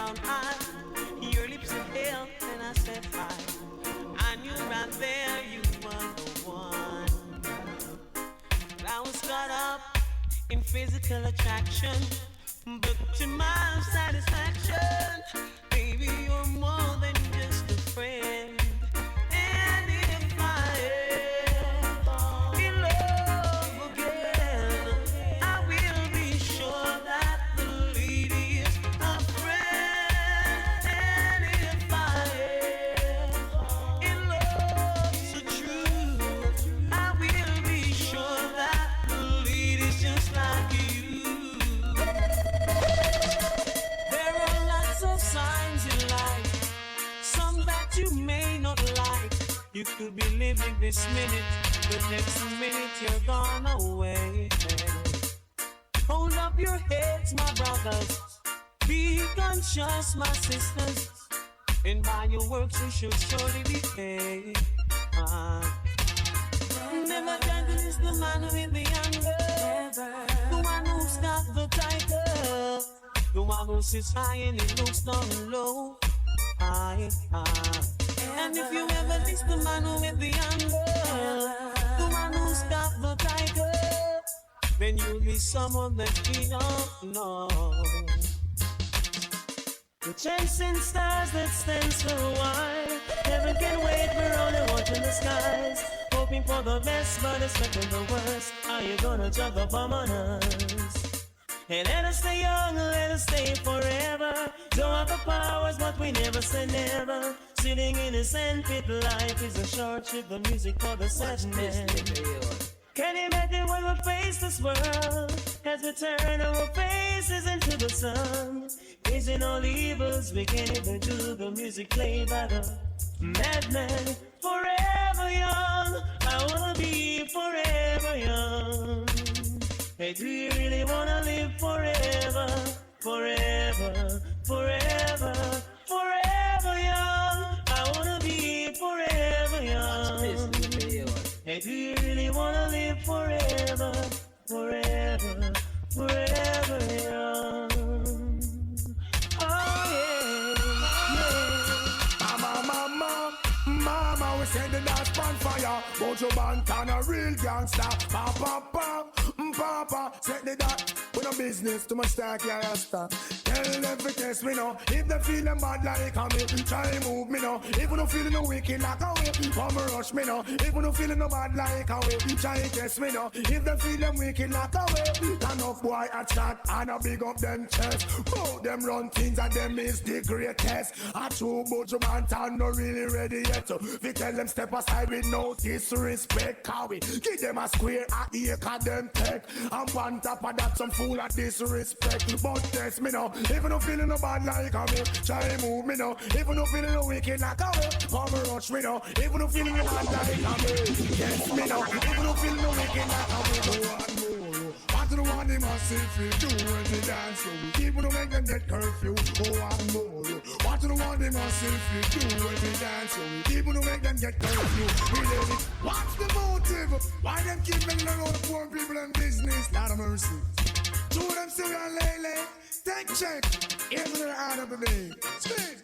brown eye, your lips are pale, and I said hi. I knew right there you were the one. But I was caught up in physical attraction, but to my satisfaction, baby, you're more than just a friend. And if I ever in love again, I will be sure that the lady is a friend. And if I ever in love so true, I will be sure that the lady's just like you. There are lots of signs in life, some that you may not like. You could be living this minute, but next minute you're gone away. Hold up your heads, my brothers. Be conscious, my sisters. And by your works you should surely be paid. Never is the man with the anger, the one who's got the title, the one who sits high and he looks down low. And if you ever miss the man with the anger, the one who's got the title, then you'll be someone that he don't know. We're chasing stars that stands for a while. Heaven can wait, we're only watching the skies. Hoping for the best, but expecting the worst. Are you gonna jump the bomb on us? Hey, let us stay young, let us stay forever. Don't have the powers, but we never say never. Sitting in a sandpit, life is a short trip. The music for the sadness. Can you imagine when we face this world as we turn our faces into the sun? Facing all evils, we can't even do the music played by the madman. Forever young, I wanna be forever young. Hey, do you really wanna live forever, forever, forever, forever young? I wanna be forever young. Hey, do you really wanna live forever, forever, forever young? Oh yeah, yeah. Mama, we send the dance on fire. Mojo Montana, real gangster. Papa, set the dot. We no business to my stack, yeah, rasta. Tell them for test me now. If they feel them bad like me, try move me now. If you no feeling no wicked like a way, come rush me now. If you no feeling no bad like a way, try test me now. If they feel them wicked like a way, enough boy a chat and a big up them chest. Oh, them run things and them is the greatest. A true Mojo Montana no really ready yet. We tell them step aside with no disrespect. Cause we give them a square at the acre them take. And on top of that some fool at disrespect. But test me now. If you no feeling no bad like me, try move me now. If you no feeling no wicked like me, come rush me now. If you no feeling no bad like me, test me now. If you no feeling no wicked like me, go on more. What do you want them massive do when they dance? So we keep on make them get curfew. Go on more. What do you want them massive do when they dance? So we keep on make them get curfew. What's the motive? Why them keep making around the poor people in business? Not a mercy. Two of them still got lay. Take check. Here's the out of the day. Straight.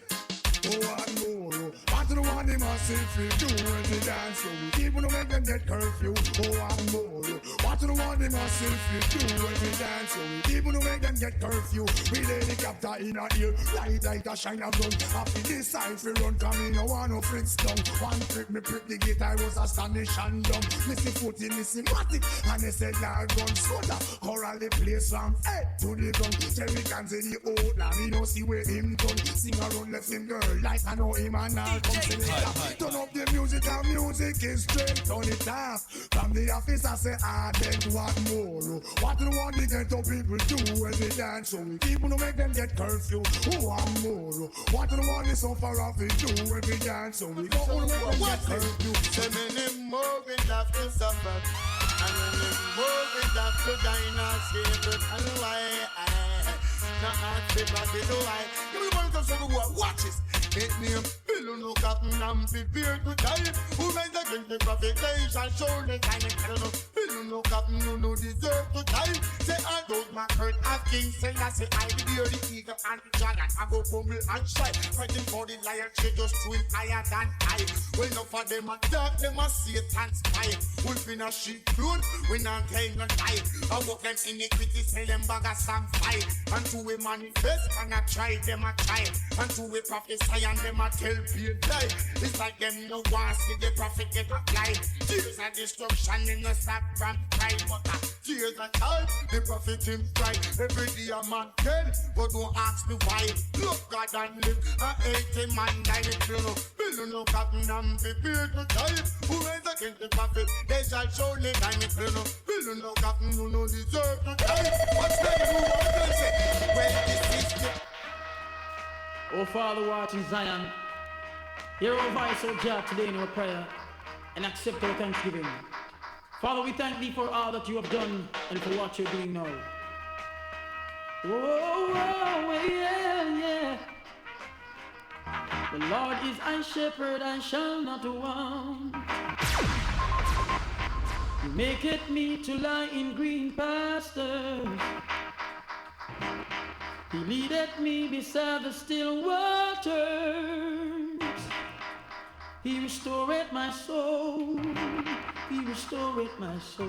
Oh, what more? What do you want them massive do when they dance? So we keep on make them get curfew. Oh, what more? What do you want them massive do when they dance? So we keep on make them get curfew. We helicopter in a ear, light like a shine of gun. Happy this side we run, come in, no one no fritz down. One trick me prick the gate, I was astonished and dumb. Missy footy, missy matic, and they said nah gun soda. Choral they play song, hey, to the gun. Jerry can say the old, now we don't see where him done. Sing around left him girl, like I know him and all come to the turn up the music, and music is straight, turn it off. From the office I say, then what more? What do you want the ghetto people do when they dance? So we keep on make them get curfew. Oh, one more. What do you want the suffer of it do when they dance? So we go on make them get curfew. So many more we have to suffer, and many more we have to die in our secret. And why I not ask people to do I. You want to say watch this. It name Will you look up and prepare to die? Who rise against the prophet, they shall surely die. Will you look up and you no deserve to die? Say I don't my hurt of King Selassie, I will bear the eagle and the dragon. I go humble and shy, fighting for the lion, she just swim higher than I. Well, enough for them a dark, them a Satan's spy. Wolf in a sheep cloth, we not tell no lie. I walk them iniquity, sell them bag of some fight. And to we manifest, and I try, them a try. And to we prophesy, and them a tell peer die. It's like them no want see the prophet get applied. Tears of destruction in the stop from pride. But tears of child, the prophet him cry. Every day a man dead, but don't ask me why. Look God and live, I hate him and die. Will you look up and prepare to die? Who rise against the prophet, they shall surely die. Will you look up and you no deserve to die? What's that you want to say? Well, this is the... Oh Father, watch in Zion, hear our voice, O God, today in our prayer, and accept our thanksgiving. Father, we thank thee for all that you have done and for what you're doing now. Oh, yeah, yeah. The Lord is my shepherd, I shall not want. He maketh me to lie in green pastures. He leadeth me beside the still waters. He restoreth my soul. He restoreth my soul.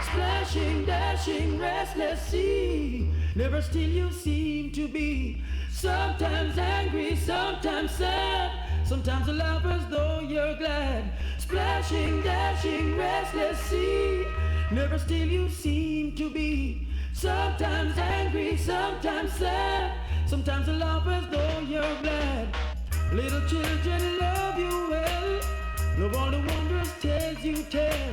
Splashing, dashing, restless sea. Never still you seem to be. Sometimes angry, sometimes sad. Sometimes a laugh as though you're glad. Splashing, dashing, restless sea. Never still you seem to be. Sometimes angry, sometimes sad. Sometimes a laugh as though you're glad. Little children love you well. Love all the wondrous tales you tell.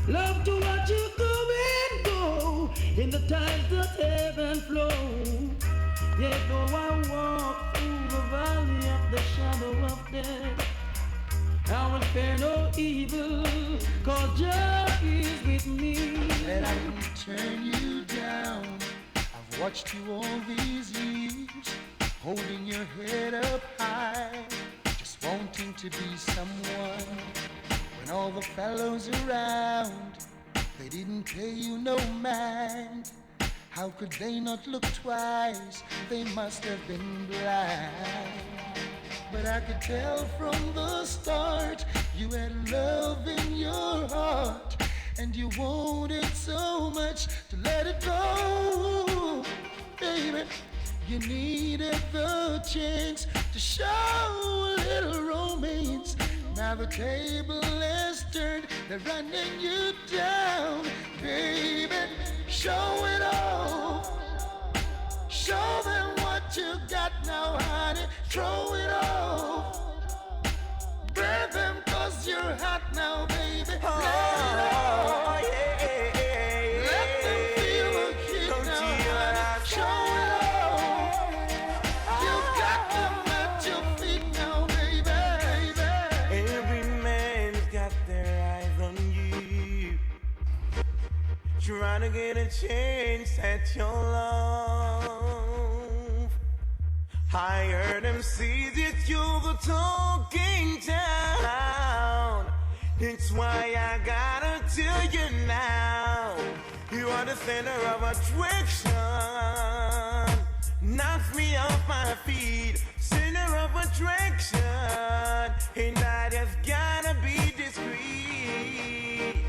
Love to watch you come and go in the tides that heaven flow. Yet though I walk through the valley of the shadow of death, I will fear no evil, 'cause Jah is with me. That I can turn you down. I've watched you all these years, holding your head up high, just wanting to be someone. When all the fellows around, they didn't pay you no mind. How could they not look twice? They must have been blind. But I could tell from the start, you had love in your heart, and you wanted so much to let it go. Baby, you needed the chance to show a little romance. Now the table is turned, they're running you down. Baby, show it off. Show them what you got now, honey. Throw it off. Burn them 'cause you're hot now, baby. Let it off. Let them feel the heat now, honey. Show it off. You got them at your feet now, baby. Every man's got their eyes on you, trying to get a chance at your love. I heard them say that you're the talking town. It's why I gotta tell you now, you are the center of attraction. Knocks me off my feet, center of attraction. And I just gotta be discreet.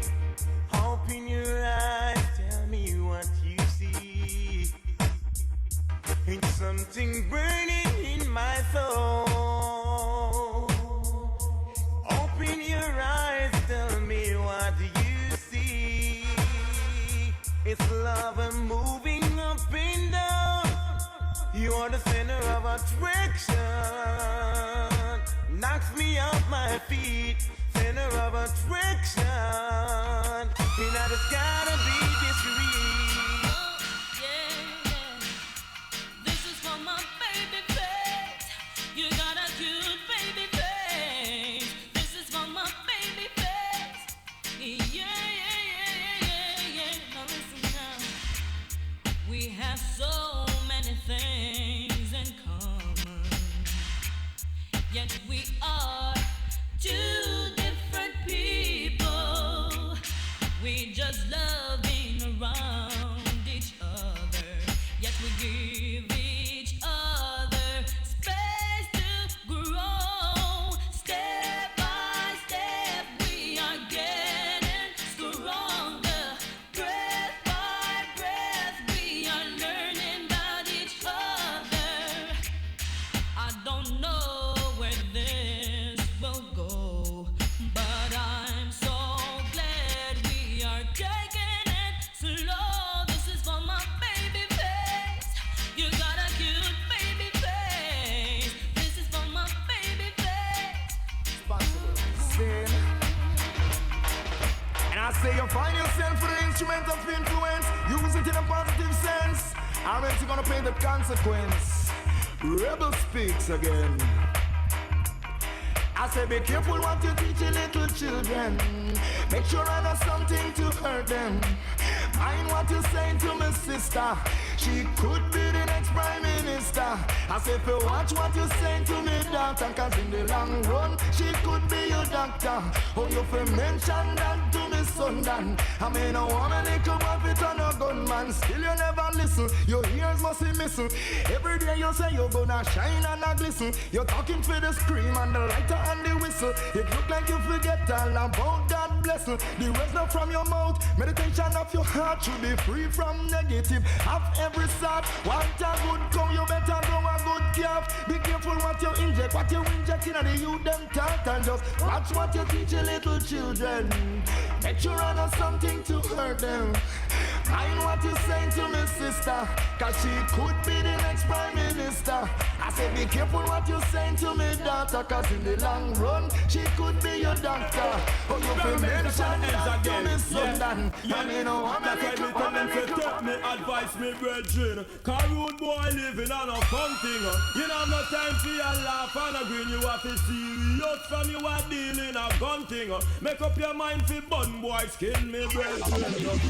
Open your eyes, tell me what you see. It's something burning in my soul. Open your eyes, tell me what you see. It's love and moving up and down. You're the center of attraction. Knocks me off my feet, center of attraction. And I just gotta be discreet. This is for my baby face. You got a cute baby face. This is for my baby face. Yeah. Now listen now. We have so many things in common, yet we say you find yourself for the instrument of influence, use it in a positive sense, or else you're gonna pay the consequence. Rebel speaks again. I say be careful what you teach your little children. Make sure I know something to hurt them. Mind what you saying to my sister. She could be the next prime minister. I say if you watch what you saying to me daughter, cause in the long run she could be your doctor. Oh, you fi mention that to me son Dan. I mean a woman little boy fit on a gunman. Still you never listen, your ears must be missing. Every day you say you're gonna shine and a glisten. You're talking for the scream and the lighter and the whistle. It look like you forget all about God blessing. The words not from your mouth, meditation of your heart should be free from negative. Have every sort, want a good cow, you better grow a good calf. Be careful what you inject, what you inject in the youth them talk. And just watch what you teach your little children. Make sure I know something to hurt them. Mind what you saying to me sister, cause she could be the next prime minister. I say be careful what you saying to me daughter, cause in the long run she could be your doctor. Oh, you feel mention that to me son Dan. And you know I'm that's why me tell them to take me advice, me brethren. Cause rude boy living on a fun thing. You know no time for your laugh and a grin. You have to serious from you are dealing a gun thing. Make up your mind for bun boy skin me brethren.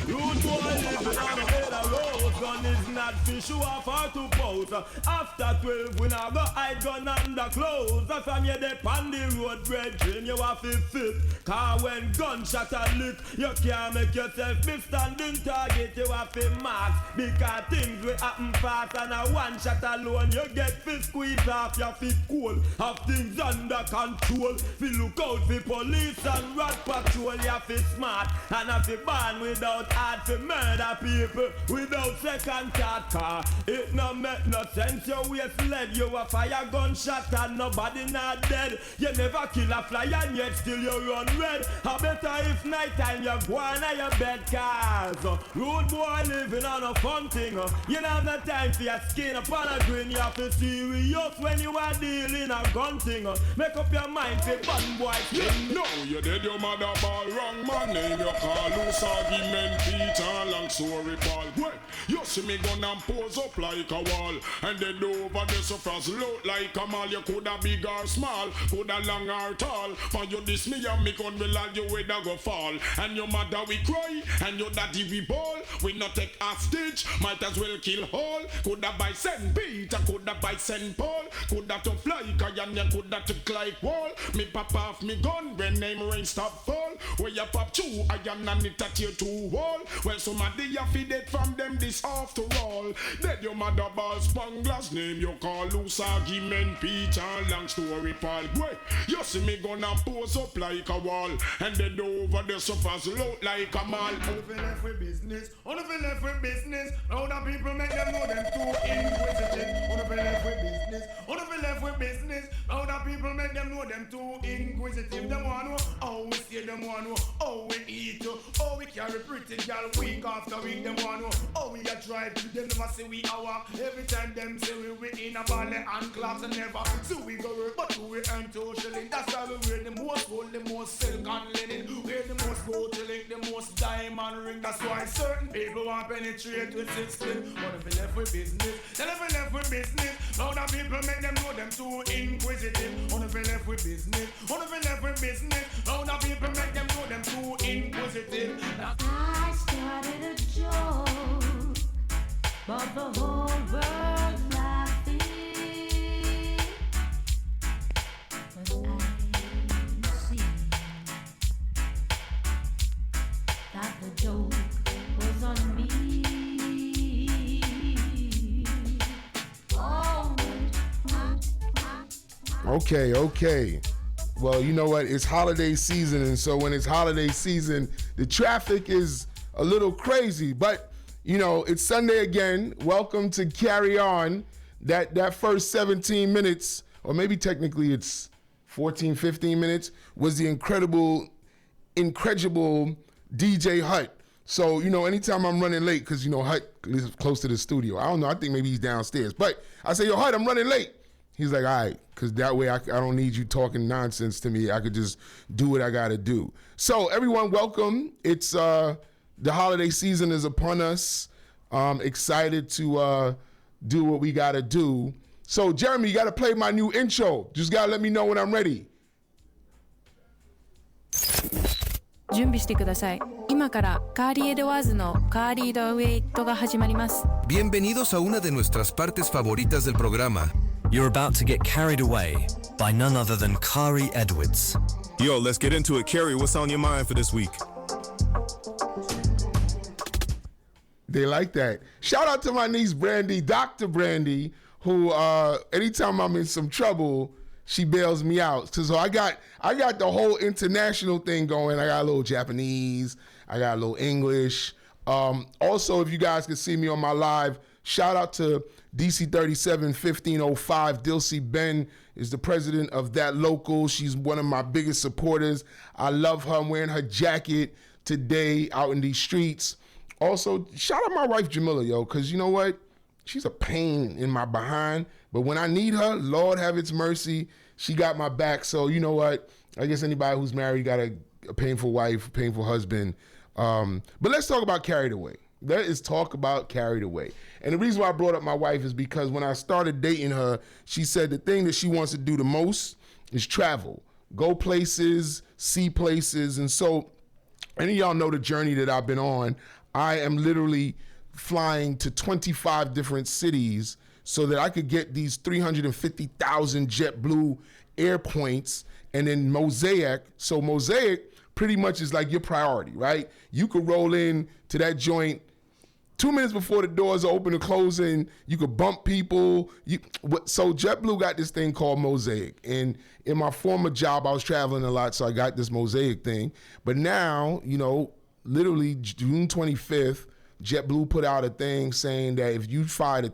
Rude boy living on a bed of rose. Gun is not for show off or to pose. After 12 we now go hide gun under clothes. From you dey on the road brethren, you have to fit. Cause when gunshot a lick, you can't make yourself be standing target. You have to mark because things will happen fast and a one shot alone you get fi squeeze off your feet cool. Have things under control. Fi look out for police and rat patrol. You have to smart and have to ban without heart to murder people without second thought. Car it no make no sense. You waste lead. You a fire gunshot and nobody not dead. You never kill a fly and yet still you run red. How better if night time you go on your bed cars. Rude boy living on a fun thing. You don't have no time for your skin upon a grin. You have to serious when you are dealing a gun thing. Make up your mind for bun boy skin. No, you dead your mother ball wrong man. Name your call loose argument Peter long story ball. Well, you see me gonna pose up like a wall. And then over there so fast look like a mall. You coulda big or small, coulda long or tall. For you this me and me gun will all you with a go fall. And your mother we cry and your daddy we ball. We not take hostage, might as well kill all. Coulda by St. Peter, coulda by St. Paul. Coulda to fly Cayenne, coulda to like wall. Me pop off me gun when name rain stop fall. Where you pop two, I am not it at your two wall. Well somebody you feed it from them this after all. Dead your mother ball spanglers name you call loose argument Peter long story Paul. Wait, you see me gonna pose up like a wall. And then over there so fast look like a mall. Left with business, on the left with business. Now the people make them know them too inquisitive. On the left with business, on the left with business. Now the people make them know them too inquisitive. Them want know how we see them want know how we eat, how we carry pretty girl week after week. Them want know how we a drive. Them never say we hour. Every time them say we in a ballet and clubs and never. So we go work, but we earn 2 shillings. That's why we wear the most gold, the most silk and linen. Wear the most gold link, the most diamond ring. That's why certain people want penetrate with 16. But if we left with business, then if we left with business, now the people make them know them too inquisitive. On if we left with business, on if we left with business, now the people make them know them too inquisitive. I started a joke, but the whole world laughing. But I see that the joke was on me. Okay. Well, you know what? It's holiday season, and so when it's holiday season, the traffic is a little crazy. But, you know, it's Sunday again. Welcome to Carry On. That first 17 minutes, or maybe technically it's 14, 15 minutes, was the incredible DJ Hut. So, you know, anytime I'm running late, because, you know, Hut lives close to the studio. I don't know, I think maybe he's downstairs. But I say, yo, Hut, I'm running late. He's like, all right, because that way I don't need you talking nonsense to me. I could just do what I got to do. So everyone, welcome. It's the holiday season is upon us. Excited to do what we got to do. So Jeremy, you got to play my new intro. Just got to let me know when I'm ready. 準備してください。今からカーリー・エドワーズのカーリー・ド・ウェイトが始まります。Bienvenidos a una de nuestras partes favoritas del programa. You're about to get carried away by none other than Khari Edwards. Yo, let's get into it. Khari, what's on your mind for this week? They like that. Shout out to my niece Brandy, Dr. Brandy, who anytime I'm in some trouble, she bails me out. So I got the whole international thing going. I got a little Japanese. I got a little English. Also, if you guys can see me on my live, shout out to DC 37 1505. Dilcy Ben is the president of that local. She's one of my biggest supporters. I love her. I'm wearing her jacket today out in these streets. Also, shout out my wife Jamila, yo, because you know what? She's a pain in my behind. But when I need her, Lord have its mercy, she got my back. So you know what? I guess anybody who's married got a painful wife, painful husband. But let's talk about Carried Away. That is talk about Carried Away. And the reason why I brought up my wife is because when I started dating her, she said the thing that she wants to do the most is travel, go places, see places. And so any of y'all know the journey that I've been on. I am literally flying to 25 different cities so that I could get these 350,000 JetBlue air points and then Mosaic. So Mosaic pretty much is like your priority, right? You could roll in to that joint 2 minutes before the doors are open and closing. You could bump people. So JetBlue got this thing called Mosaic. And in my former job, I was traveling a lot, so I got this Mosaic thing. But now, you know, literally June 25th, JetBlue put out a thing saying that if you fly to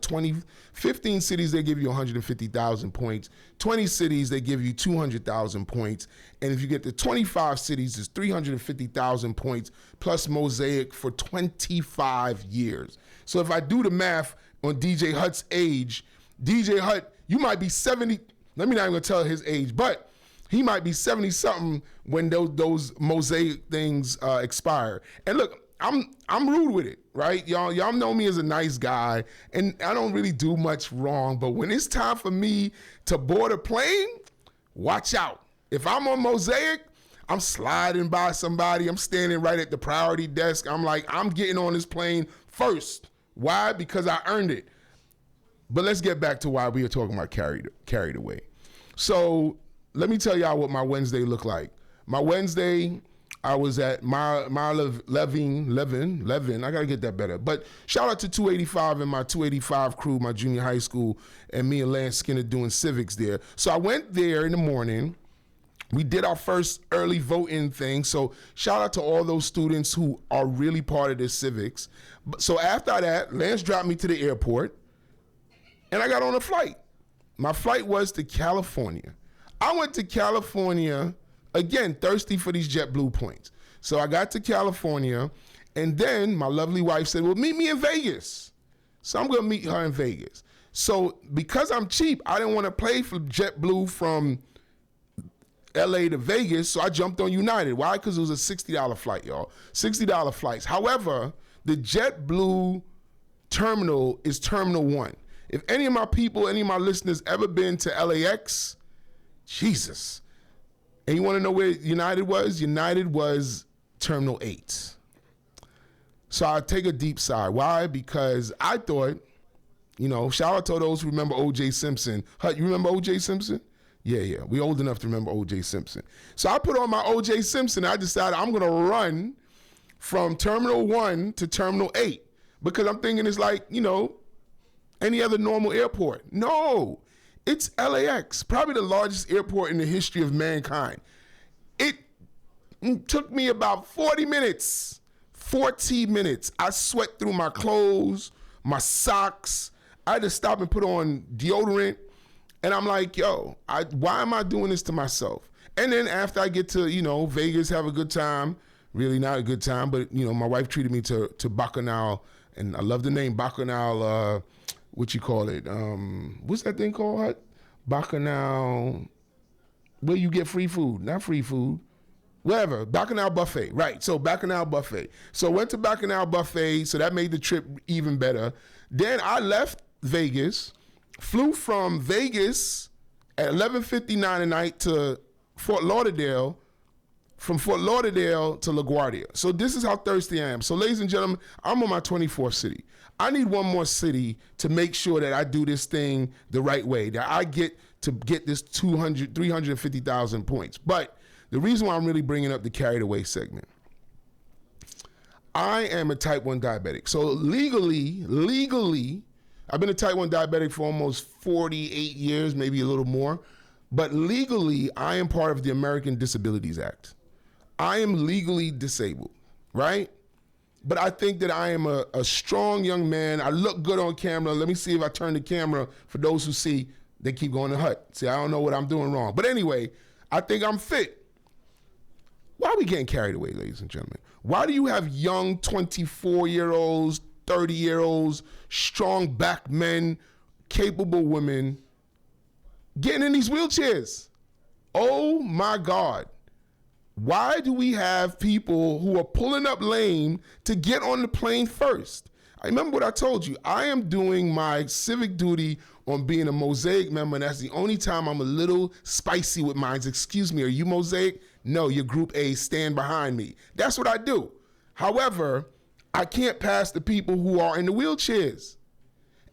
15 cities, they give you 150,000 points. 20 cities, they give you 200,000 points. And if you get to 25 cities, it's 350,000 points plus Mosaic for 25 years. So if I do the math on DJ Hut's age, DJ Hut, you might be 70. Let me not even tell his age, but he might be 70-something when those Mosaic things expire. And look, I'm rude with it, right? Y'all know me as a nice guy, and I don't really do much wrong. But when it's time for me to board a plane, watch out. If I'm on Mosaic, I'm sliding by somebody. I'm standing right at the priority desk. I'm like, I'm getting on this plane first. Why? Because I earned it. But let's get back to why we are talking about carried away. So let me tell y'all what my Wednesday looked like. My Wednesday, I was at Levin. I got to get that better. But shout out to 285 and my 285 crew, my junior high school, and me and Lance Skinner doing civics there. So I went there in the morning. We did our first early voting thing. So shout out to all those students who are really part of this civics. So after that, Lance dropped me to the airport, and I got on a flight. My flight was to California. I went to California, again, thirsty for these JetBlue points. So I got to California, and then my lovely wife said, well, meet me in Vegas. So I'm going to meet her in Vegas. So because I'm cheap, I didn't want to pay for JetBlue from LA to Vegas, so I jumped on United. Why? Because it was a $60 flight, y'all. $60 flights. However, the JetBlue terminal is Terminal 1. If any of my people, any of my listeners ever been to LAX, Jesus. And you want to know where United was? United was Terminal 8. So I take a deep sigh. Why? Because I thought, you know, shout out to those who remember O.J. Simpson. You remember O.J. Simpson? Yeah. We old enough to remember O.J. Simpson. So I put on my O.J. Simpson. I decided I'm going to run from Terminal 1 to Terminal 8 because I'm thinking it's like, you know, any other normal airport. No, it's LAX, probably the largest airport in the history of mankind. It took me about 40 minutes. I sweat through my clothes, my socks. I had to stop and put on deodorant. And I'm like, yo, why am I doing this to myself? And then after I get to, you know, Vegas, have a good time, really not a good time, but, you know, my wife treated me to Bacchanal, and I love the name Bacchanal, what you call it? What's that thing called, Hut? Bacchanal, where you get free food, not free food, whatever, Bacchanal Buffet, right, so Bacchanal Buffet. So went to Bacchanal Buffet, so that made the trip even better. Then I left Vegas, flew from Vegas at 11:59 at night to Fort Lauderdale, from Fort Lauderdale to LaGuardia. So this is how thirsty I am. So ladies and gentlemen, I'm on my 24th city. I need one more city to make sure that I do this thing the right way, that I get to get this 350,000 points. But the reason why I'm really bringing up the Carried Away segment, I am a type 1 diabetic. So legally, I've been a type 1 diabetic for almost 48 years, maybe a little more. But legally, I am part of the American Disabilities Act. I am legally disabled, right? But I think that I am a strong young man. I look good on camera. Let me see if I turn the camera. For those who see, they keep going to hut. See, I don't know what I'm doing wrong. But anyway, I think I'm fit. Why are we getting carried away, ladies and gentlemen? Why do you have young 24-year-olds, 30-year-olds, strong back men, capable women getting in these wheelchairs? Oh my God. Why do we have people who are pulling up lame to get on the plane first? I remember what I told you. I am doing my civic duty on being a Mosaic member, and that's the only time I'm a little spicy with mine. Excuse me, are you Mosaic? No, you're Group A, stand behind me. That's what I do. However, I can't pass the people who are in the wheelchairs.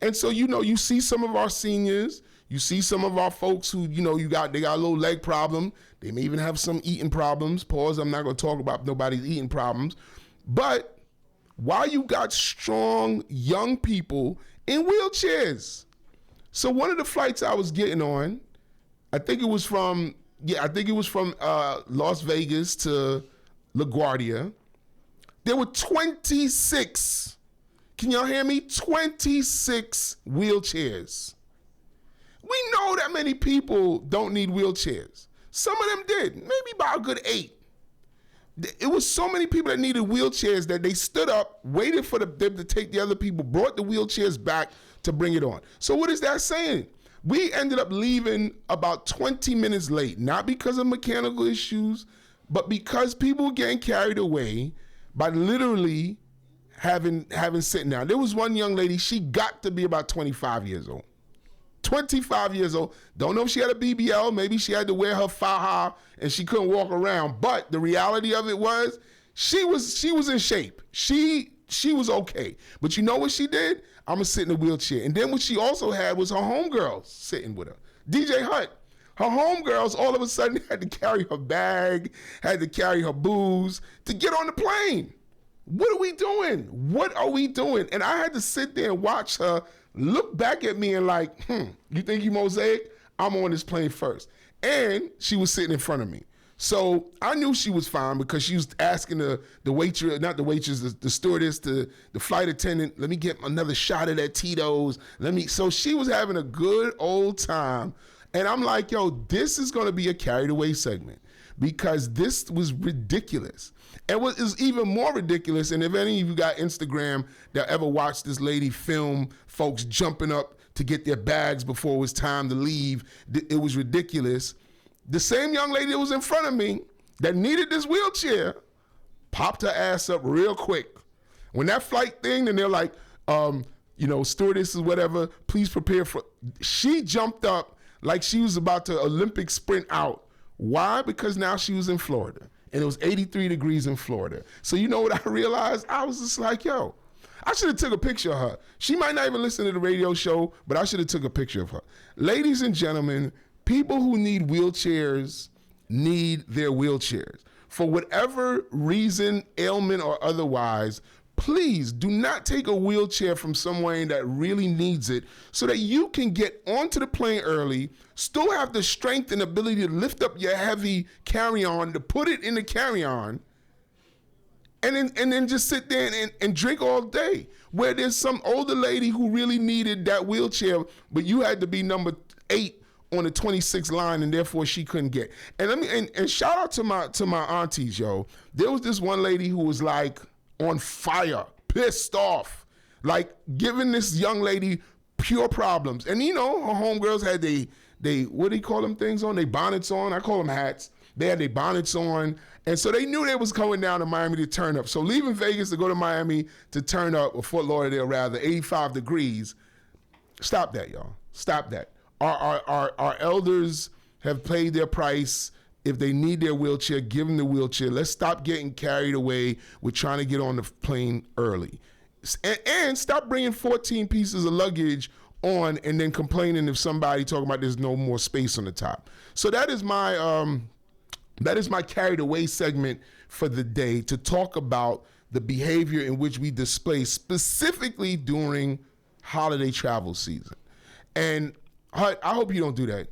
And so, you see some of our seniors, you see some of our folks who, they got a little leg problem. They may even have some eating problems. Pause, I'm not gonna talk about nobody's eating problems. But why you got strong young people in wheelchairs? So one of the flights I was getting on, I think it was from Las Vegas to LaGuardia. There were 26, can y'all hear me? 26 wheelchairs. We know that many people don't need wheelchairs. Some of them did, maybe about a good 8. It was so many people that needed wheelchairs that they stood up, waited for them to take the other people, brought the wheelchairs back to bring it on. So what is that saying? We ended up leaving about 20 minutes late, not because of mechanical issues, but because people were getting carried away by literally having sitting down. There was one young lady, she got to be about 25 years old. 25 years old. Don't know if she had a BBL. Maybe she had to wear her faja and she couldn't walk around. But the reality of it was she was in shape. She was okay. But you know what she did? I'm gonna sit in a wheelchair. And then what she also had was her homegirls sitting with her. DJ Hut. Her homegirls all of a sudden had to carry her bag, had to carry her booze to get on the plane. What are we doing? What are we doing? And I had to sit there and watch her look back at me and like, you think you Mosaic? I'm on this plane first. And she was sitting in front of me. So I knew she was fine because she was asking the waitress, not the waitress, the stewardess, the flight attendant, let me get another shot of that Tito's. So she was having a good old time. And I'm like, yo, this is gonna be a carried away segment because this was ridiculous. And what is even more ridiculous, and if any of you got Instagram that ever watched this lady film folks jumping up to get their bags before it was time to leave, it was ridiculous. The same young lady that was in front of me that needed this wheelchair popped her ass up real quick. When that flight thing, and they're like, stewardesses, whatever, please prepare for, she jumped up like she was about to Olympic sprint out. Why? Because now she was in Florida. And it was 83 degrees in Florida. So you know what I realized? I was just like, yo, I should have took a picture of her. She might not even listen to the radio show, but I should have took a picture of her. Ladies and gentlemen, people who need wheelchairs need their wheelchairs. For whatever reason, ailment or otherwise, please do not take a wheelchair from someone that really needs it so that you can get onto the plane early, still have the strength and ability to lift up your heavy carry-on, to put it in the carry-on, and then just sit there and drink all day. Where there's some older lady who really needed that wheelchair, but you had to be number 8 on the 26th line, and therefore she couldn't get. And shout out to my aunties, yo. There was this one lady who was like on fire, pissed off, like giving this young lady pure problems. And her homegirls had what do you call them things on? They bonnets on. I call them hats. They had their bonnets on. And so they knew they was coming down to Miami to turn up. So leaving Vegas to go to Miami to turn up, or Fort Lauderdale rather, 85 degrees. Stop that, y'all. Stop that. Our elders have paid their price. If they need their wheelchair, give them the wheelchair. Let's stop getting carried away with trying to get on the plane early. And stop bringing 14 pieces of luggage on and then complaining if somebody talking about there's no more space on the top. So that is my carried away segment for the day, to talk about the behavior in which we display specifically during holiday travel season. And I hope you don't do that.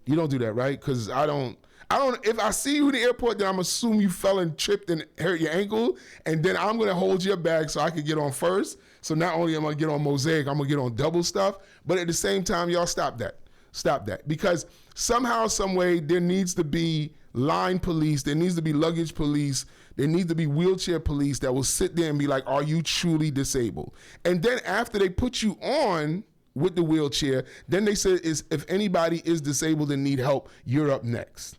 You don't do that, right? Because I don't, if I see you in the airport, then I'm assume you fell and tripped and hurt your ankle, and then I'm gonna hold your bag so I can get on first. So not only am I gonna get on Mosaic, I'm gonna get on double stuff, but at the same time, y'all stop that. Stop that. Because somehow, some way, there needs to be line police, there needs to be luggage police, there needs to be wheelchair police that will sit there and be like, are you truly disabled? And then after they put you on with the wheelchair, then they say, if anybody is disabled and need help, you're up next.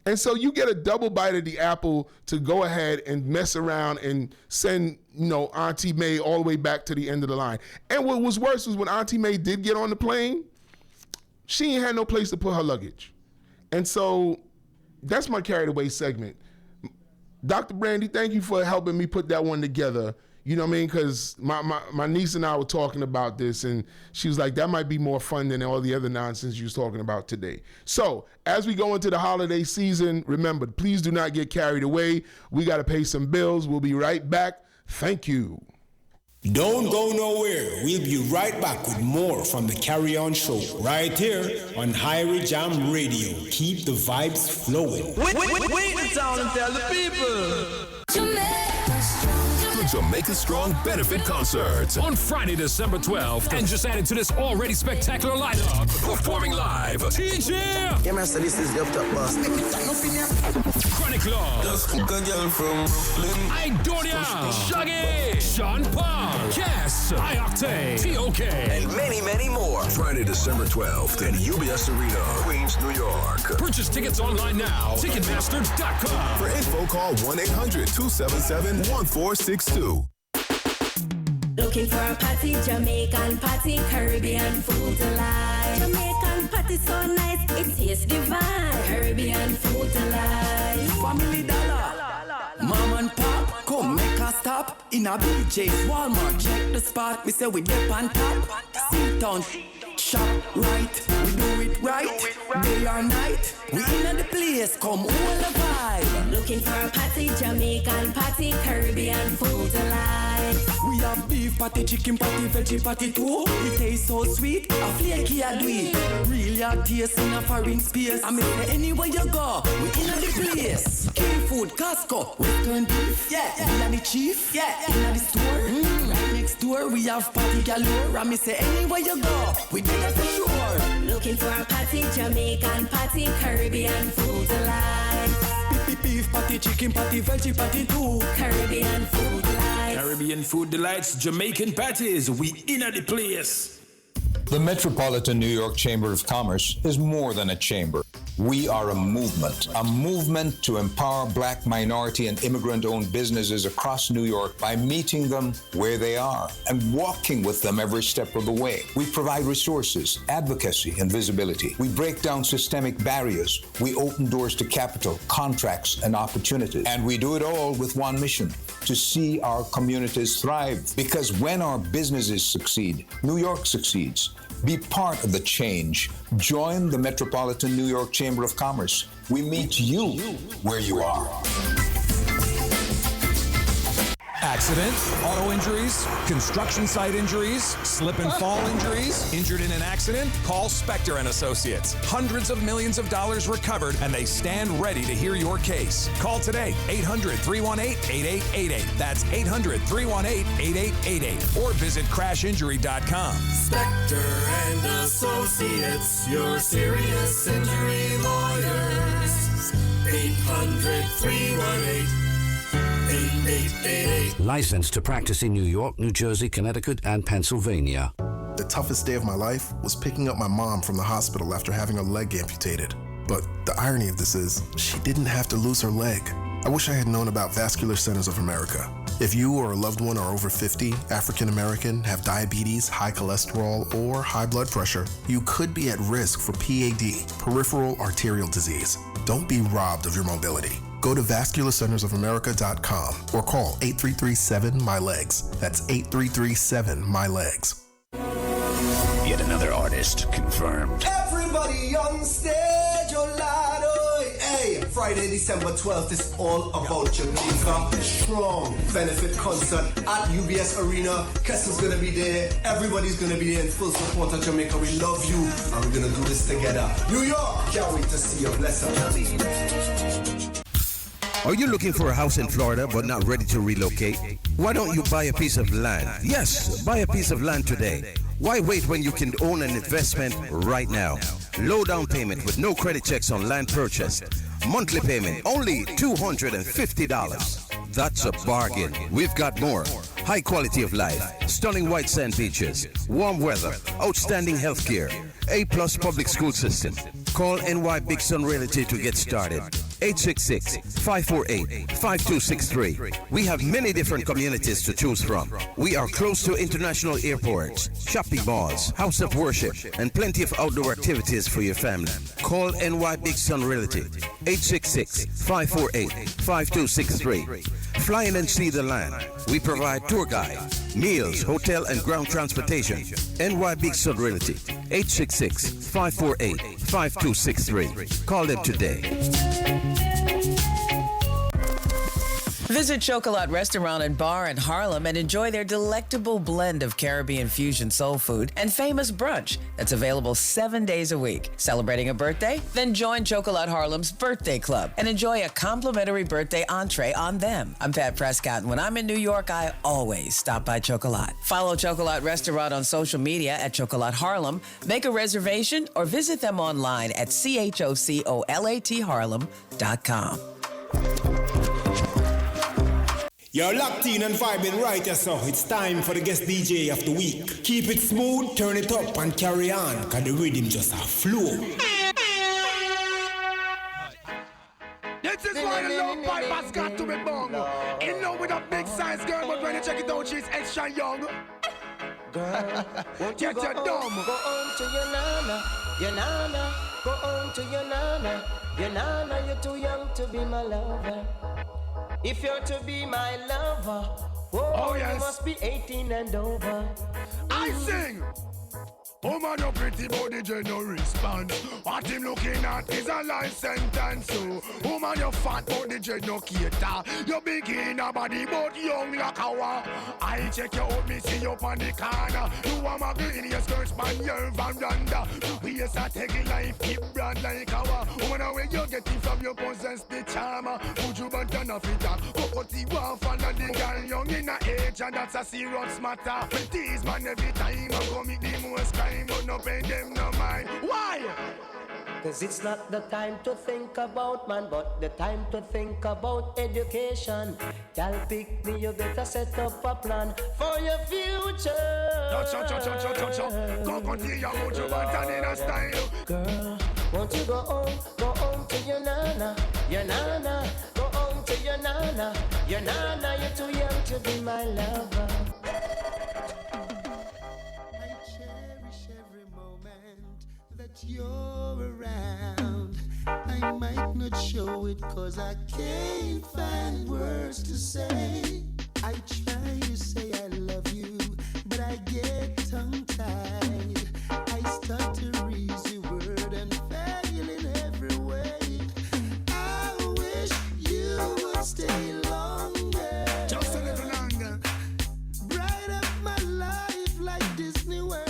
And so you get a double bite of the apple to go ahead and mess around and send, Auntie May all the way back to the end of the line. And what was worse was when Auntie May did get on the plane, she ain't had no place to put her luggage. And so that's my carried away segment. Dr. Brandy, thank you for helping me put that one together. You know what I mean? Because my niece and I were talking about this, and she was like, that might be more fun than all the other nonsense you was talking about today. So as we go into the holiday season, remember, please do not get carried away. We got to pay some bills. We'll be right back. Thank you. Don't go nowhere. We'll be right back with more from the Carry On Show right here on Khari Jam Radio. Keep the vibes flowing. Wait the town and tell the people. Jamaica Strong Benefit Concert on Friday, December 12th. And just added to this already spectacular lineup, performing live, TJ. Yeah, master, this is the up top boss. Chronic Law. Just cook a girl from Brooklyn. Idonia. Shaggy. Sean Paul. Cass. iOctane. TOK. And many, many more. Friday, December 12th in UBS Arena, Queens, New York. Purchase tickets online now. Ticketmaster.com. For info, call 1-800-277-1462. Looking for a party, Jamaican party, Caribbean food delight. Jamaican party so nice, it tastes divine. Caribbean food delight. Family Dollar. Mom and Pop, come make a stop. In a BJ's, Walmart, check the spot. We say we dip on top. Sit down, shop right. We do it right, day or night. We in the place, come all the vibe. Looking for a party, Jamaican party, Caribbean food delight. We have beef patty, chicken patty, veggie patty too. It tastes so sweet, a flaky a do it. Real your taste in a foreign space. I mean, anywhere you go, we in the place. K-Food, Costco, Western beef. Yeah, we are the chief. Yeah, in the store. Right next door, we have party galore. I mean, say anywhere you go, we did it for sure. Looking for a party, Jamaican party, Caribbean food delight. Beef patty, chicken patty, veggie patty too. Caribbean food delights. Caribbean food delights, Jamaican patties, we in the place. The Metropolitan New York Chamber of Commerce is more than a chamber. We are a movement to empower Black, minority, and immigrant-owned businesses across New York by meeting them where they are and walking with them every step of the way. We provide resources, advocacy, and visibility. We break down systemic barriers. We open doors to capital, contracts, and opportunities. And we do it all with one mission: to see our communities thrive. Because when our businesses succeed, New York succeeds. Be part of the change. Join the Metropolitan New York Chamber of Commerce. We meet you where you are. Accident, auto injuries, construction site injuries, slip and fall injuries. Injured in an accident? Call Spector and Associates. Hundreds of millions of dollars recovered, and they stand ready to hear your case. Call today, 800-318-8888. That's 800-318-8888. Or visit crashinjury.com. Spector and Associates, your serious injury lawyers. 800-318-8888. Licensed to practice in New York, New Jersey, Connecticut, and Pennsylvania. The toughest day of my life was picking up my mom from the hospital after having her leg amputated. But the irony of this is, she didn't have to lose her leg. I wish I had known about Vascular Centers of America. If you or a loved one are over 50, African American, have diabetes, high cholesterol, or high blood pressure, you could be at risk for PAD, peripheral arterial disease. Don't be robbed of your mobility. Go to vascularcentersofamerica.com or call 833-7-MY-LEGS. That's 833-7-MY-LEGS. Yet another artist confirmed. Everybody on stage, oh lad, oh, hey. Friday, December 12th is all about Jamaica. Strong benefit concert at UBS Arena. Kessel's gonna be there. Everybody's gonna be there in full support of Jamaica. We love you, and we're gonna do this together. New York, can't wait to see you. Bless up. Are you looking for a house in Florida but not ready to relocate? Why don't you buy a piece of land? Yes, buy a piece of land today. Why wait when you can own an investment right now? Low down payment with no credit checks on land purchased. Monthly payment only $250. That's a bargain. We've got more. High quality of life, stunning white sand beaches, warm weather, outstanding health care, A+ public school system. Call NY Big Sun Realty to get started. 866-548-5263. We have many different communities to choose from. We are close to international airports, shopping malls, house of worship, and plenty of outdoor activities for your family. Call NY Big Sun Realty. 866-548-5263. Fly in and see the land. We provide tour guide, meals, hotel, and ground transportation. NY Big Sun Realty. 866-548-5263. Call them today. Visit Chocolat Restaurant and Bar in Harlem and enjoy their delectable blend of Caribbean fusion soul food and famous brunch that's available 7 days a week. Celebrating a birthday? Then join Chocolat Harlem's Birthday Club and enjoy a complimentary birthday entree on them. I'm Pat Prescott, and when I'm in New York, I always stop by Chocolat. Follow Chocolat Restaurant on social media at Chocolat Harlem, make a reservation, or visit them online at CHOCOLATHarlem.com. You're locked in and vibing right here, so it's time for the guest DJ of the week. Keep it smooth, turn it up, and carry on, cause the rhythm just a flow. This is why the love pipe has got to be bung. In love with a big size girl, but when you check it out, she's extra young. Girl, won't you get your dumb. Go home to your nana, your nana. Go home to your nana, your nana. You're too young to be my lover. If you're to be my lover, oh yes, you must be 18 and over. I sing. Oh man, you're pretty, but the J no respond. What him looking at is a life sentence. So, oh man, you're fat, but the J no cater. You're big in a body, but young like a war. I check you out, me see you on the corner. You are my girl in your skirt, span your veranda. We are taking life, keep brand like a war. Oh man, where you get it from, you possess the charmer. Put you back on a fitter. Cocotti one follow the girl young in a age, and that's a serious matter. With these man every time I commit the most crime. But no pay them no mind. Why? Cause it's not the time to think about man, but the time to think about education. Y'all pick me, you better set up a plan for your future. Go continue, won't you want in a style? Girl, won't you go home to your nana, your nana. Go home to your nana, you're too young to be my lover. You're around. I might not show it cause I can't find words to say. I try to say I love you, but I get tongue-tied. I start to read the word and fail in every way. I wish you would stay longer. Just a little longer. Bright up my life like Disney World.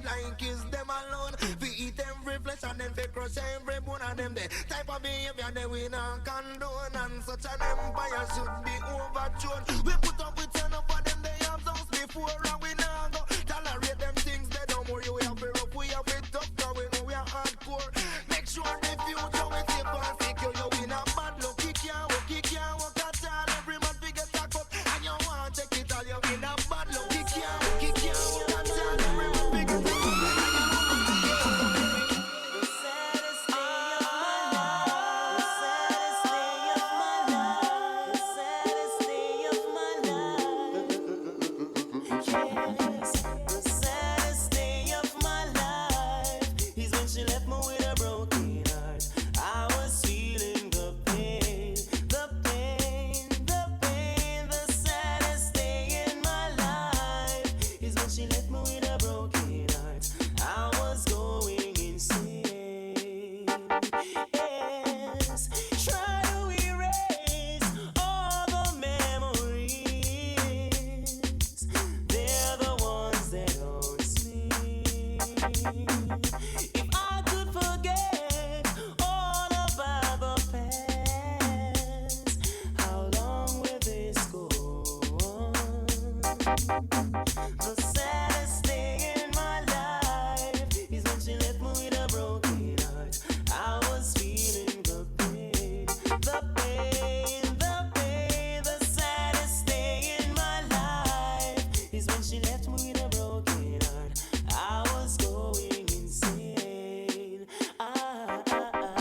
Like is them alone. We eat every every flesh and them fi crush every bone of them. The type of behavior they we not condone, and such an empire should be overthrown. We put up with enough of them, they have those before, and we not go tolerate them things. They don't more you we have to rough, we have it tough, cause we know we are hardcore. Make sure the future is safe and secure. You win a bad luck, kick ya, walk at all. Every man fi get back up, and you want take it all. You win a bad luck, kick ya, walk at all. Every man fi get back up, and you want take it all.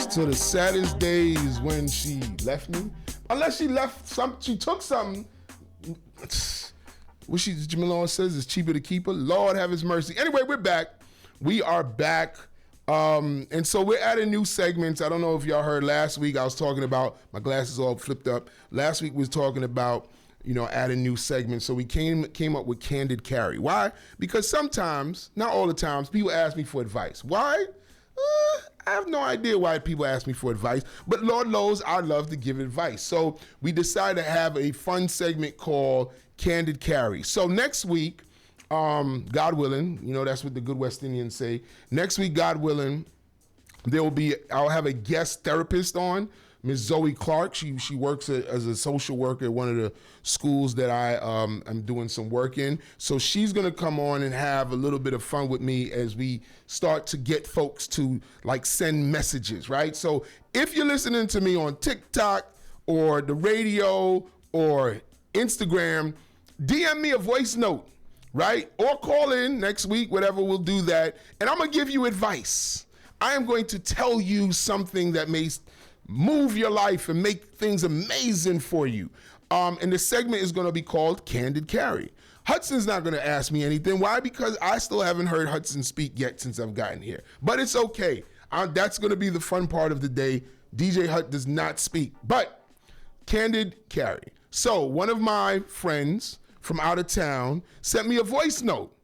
So the saddest day is when she left me. Unless she left she took something. What Jamalon says is cheaper to keep her. Lord have his mercy. Anyway, we're back. We are back. And so we're adding new segments. I don't know if y'all heard last week I was talking about, my glasses all flipped up. Last week we was talking about, adding new segments. So we came up with Candid Carry. Why? Because sometimes, not all the times, people ask me for advice. Why? I have no idea why people ask me for advice, but Lord knows I love to give advice. So we decided to have a fun segment called Candid Carry. So next week, God willing, that's what the good West Indians say. Next week, God willing, I'll have a guest therapist on, Ms. Zoe Clark. She works as a social worker at one of the schools that I am doing some work in. So she's gonna come on and have a little bit of fun with me as we start to get folks to send messages, right? So if you're listening to me on TikTok or the radio or Instagram, DM me a voice note, right? Or call in next week, whatever, we'll do that. And I'm gonna give you advice. I am going to tell you something that may move your life and make things amazing for you. And the segment is gonna be called Candid Carry. Hudson's not gonna ask me anything. Why? Because I still haven't heard Hudson speak yet since I've gotten here. But it's okay. That's gonna be the fun part of the day. DJ Hut does not speak, but Candid Carry. So one of my friends from out of town sent me a voice note.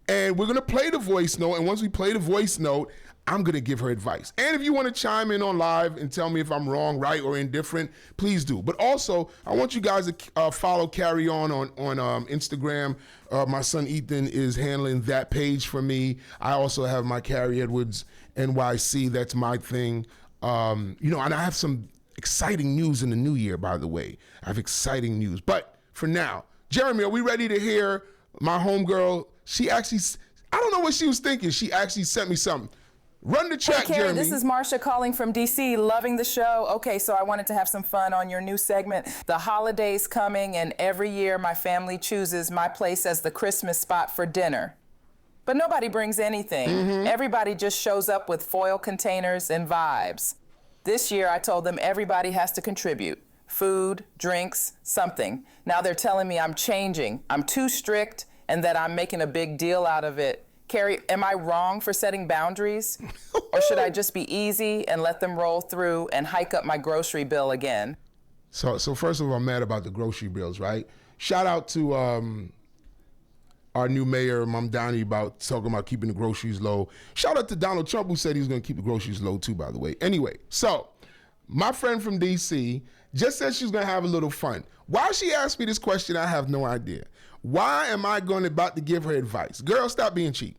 And we're gonna play the voice note, and once we play the voice note, I'm gonna give her advice. And if you wanna chime in on live and tell me if I'm wrong, right, or indifferent, please do. But also, I want you guys to follow Carry on Instagram. My son Ethan is handling that page for me. I also have my Carrie Edwards NYC, that's my thing. And I have some exciting news in the new year, by the way. I have exciting news. But for now, Jeremy, are we ready to hear my homegirl? She actually, I don't know what she was thinking. She actually sent me something. Run the track, hey, Carrie, Jeremy. This is Marsha calling from D.C., loving the show. Okay, so I wanted to have some fun on your new segment. The holidays coming, and every year my family chooses my place as the Christmas spot for dinner. But nobody brings anything. Everybody just shows up with foil containers and vibes. This year I told them everybody has to contribute. Food, drinks, something. Now they're telling me I'm changing. I'm too strict and that I'm making a big deal out of it. Carrie, am I wrong for setting boundaries? Or should I just be easy and let them roll through and hike up my grocery bill again? So first of all, I'm mad about the grocery bills, right? Shout out to our new mayor, Mom Donnie, about talking about keeping the groceries low. Shout out to Donald Trump, who said he was gonna keep the groceries low too, by the way. Anyway, so my friend from DC just said she's gonna have a little fun. Why she asked me this question, I have no idea. Why am I about to give her advice? Girl, stop being cheap.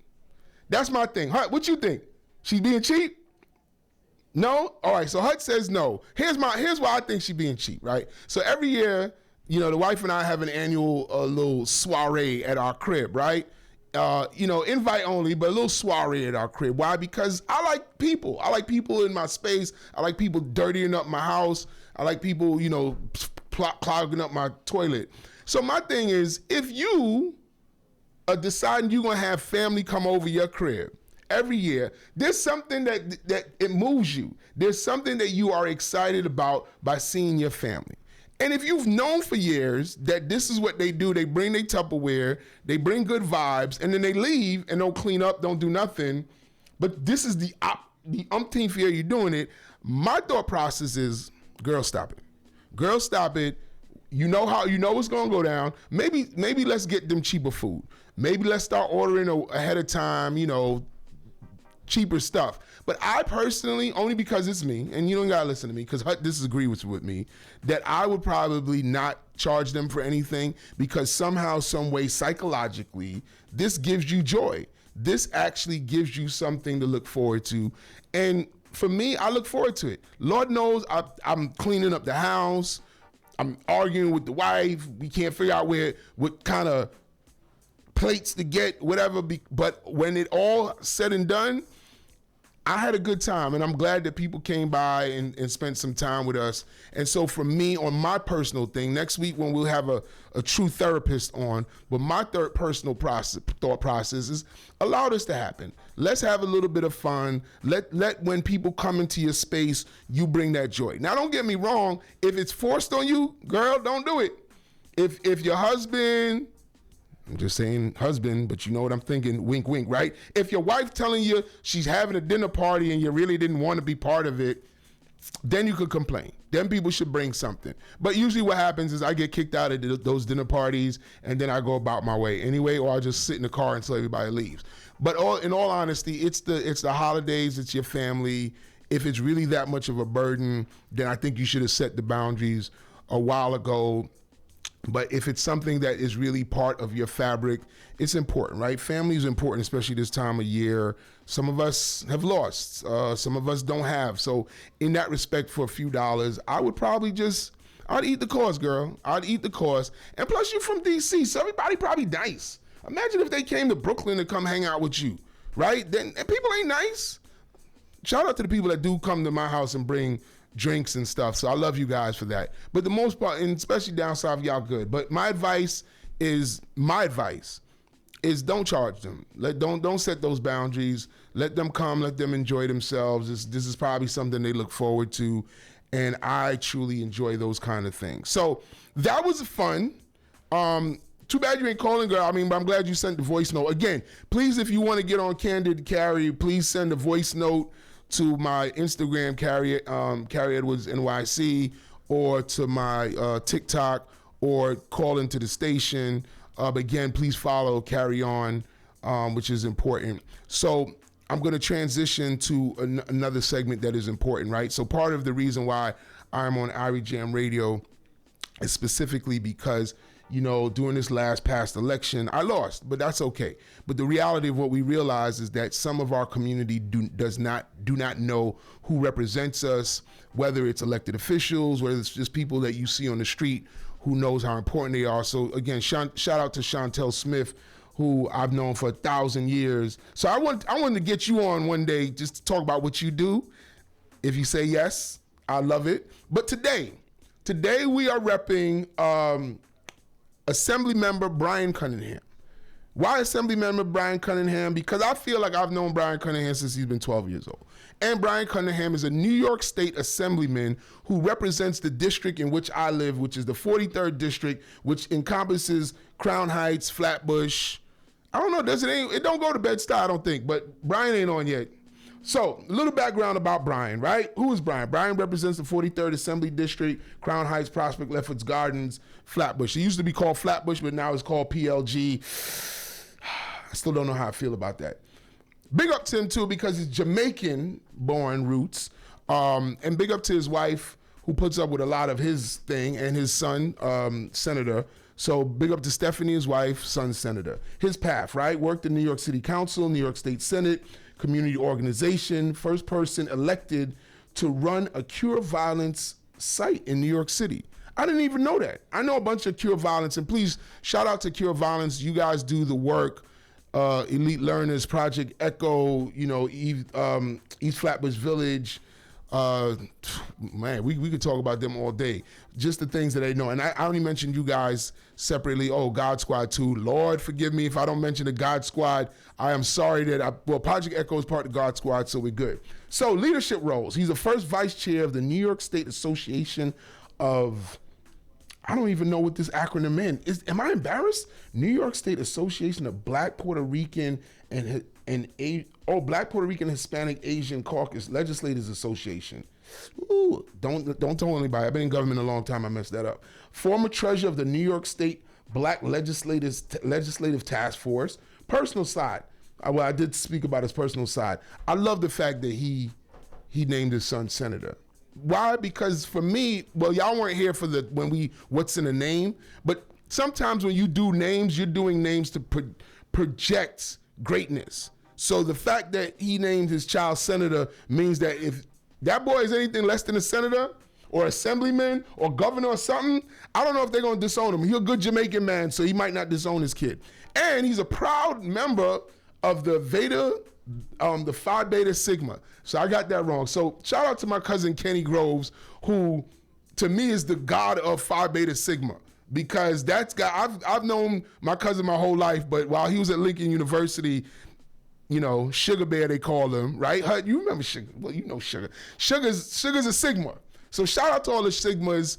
That's my thing. What you think? She's being cheap? No? All right, so Hut says no. Here's why I think she's being cheap, right? So every year, the wife and I have an annual little soiree at our crib, right? Invite only, but a little soiree at our crib. Why? Because I like people. I like people in my space. I like people dirtying up my house. I like people, clogging up my toilet. So my thing is, if you are deciding you're going to have family come over your crib every year, there's something that it moves you. There's something that you are excited about by seeing your family. And if you've known for years that this is what they do, they bring their Tupperware, they bring good vibes, and then they leave and don't clean up, don't do nothing, but this is the umpteenth year you're doing it, my thought process is, girl, stop it. Girl, stop it. You know what's going to go down. Maybe let's get them cheaper food. Maybe let's start ordering ahead of time, cheaper stuff. But I personally, only because it's me, and you don't gotta listen to me, because Hut disagrees with me, that I would probably not charge them for anything, because somehow, some way, psychologically, this gives you joy. This actually gives you something to look forward to. And for me, I look forward to it. Lord knows I'm cleaning up the house. I'm arguing with the wife. We can't figure out what kind of plates to get, whatever. But when it all said and done, I had a good time, and I'm glad that people came by and spent some time with us. And so for me, on my personal thing, next week when we'll have a true therapist on, but my third personal thought process is allow this to happen. Let's have a little bit of fun. Let when people come into your space, you bring that joy. Now, don't get me wrong. If it's forced on you, girl, don't do it. If your husband... I'm just saying husband, but you know what I'm thinking, wink, wink, right? If your wife telling you she's having a dinner party and you really didn't want to be part of it, then you could complain. Then people should bring something. But usually what happens is I get kicked out of those dinner parties and then I go about my way anyway, or I'll just sit in the car until everybody leaves. But in all honesty, it's the holidays, it's your family. If it's really that much of a burden, then I think you should have set the boundaries a while ago. But if it's something that is really part of your fabric, it's important, right? Family is important, especially this time of year. Some of us have lost. Some of us don't have. So in that respect, for a few dollars, I would probably I'd eat the cost, girl. I'd eat the cost. And plus, you're from D.C., so everybody probably nice. Imagine if they came to Brooklyn to come hang out with you, right? Then people ain't nice. Shout out to the people that do come to my house and bring drinks and stuff. So I love you guys for that. But the most part, and especially down south, y'all good. But my advice is don't charge them. Don't set those boundaries. Let them come, let them enjoy themselves. This is probably something they look forward to. And I truly enjoy those kind of things. So that was fun. Too bad you ain't calling, girl. But I'm glad you sent the voice note. Again, please, if you want to get on Candid Khari, please send a voice note to my Instagram, Khari Edwards NYC, or to my TikTok, or call into the station. But again, please follow Carry On, which is important. So I'm going to transition to another segment that is important, right? So part of the reason why I'm on Irie Jam Radio is specifically because, during this past election, I lost, but that's okay. But the reality of what we realize is that some of our community do not know who represents us, whether it's elected officials, whether it's just people that you see on the street who knows how important they are. So again, shout out to Chantel Smith, who I've known for 1,000 years. So I wanted to get you on one day just to talk about what you do. If you say yes, I love it. But today we are repping Assembly Member Brian Cunningham. Why Assembly Member Brian Cunningham? Because I feel like I've known Brian Cunningham since he's been 12 years old. And Brian Cunningham is a New York State Assemblyman who represents the district in which I live, which is the 43rd District, which encompasses Crown Heights, Flatbush. I don't know, it don't go to Bed-Stuy, I don't think, but Brian ain't on yet. So, a little background about Brian, right? Who is Brian? Brian represents the 43rd Assembly District, Crown Heights, Prospect, Lefferts Gardens, Flatbush. It used to be called Flatbush, but now it's called PLG. I still don't know how I feel about that. Big up to him, too, because he's Jamaican-born roots. And big up to his wife, who puts up with a lot of his thing, and his son, Senator. So big up to Stephanie, his wife, son, Senator. His path, right? Worked in New York City Council, New York State Senate, community organization, first person elected to run a Cure Violence site in New York City. I didn't even know that. I know a bunch of Cure Violence, and please shout out to Cure Violence. You guys do the work. Elite Learners, Project Echo, East Flatbush Village. Man, we could talk about them all day. Just the things that they know. And I only mentioned you guys separately. Oh, God Squad too. Lord, forgive me if I don't mention the God Squad. I am sorry Project Echo is part of the God Squad, so we're good. So leadership roles. He's the first vice chair of the New York State Association of, I don't even know what this acronym is. Am I embarrassed? New York State Association of Black, Puerto Rican, Black, Puerto Rican, Hispanic, Asian Caucus Legislators Association. Ooh, don't tell anybody. I've been in government a long time. I messed that up. Former treasurer of the New York State Black Legislative Task Force. Personal side. I did speak about his personal side. I love the fact that he named his son senator. Why? Because for me, well, y'all weren't here for what's in a name, but sometimes when you do names, you're doing names to project greatness. So the fact that he named his child senator means that if that boy is anything less than a senator or assemblyman or governor or something, I don't know if they're going to disown him. He's a good Jamaican man, so he might not disown his kid. And he's a proud member of the the Phi Beta Sigma. So I got that wrong. So shout out to my cousin Kenny Groves, who to me is the god of Phi Beta Sigma, because that's guy. I've known my cousin my whole life, but while he was at Lincoln University, Sugar Bear they call him, right? You remember Sugar? Well, you know Sugar. Sugar's a Sigma. So shout out to all the Sigmas.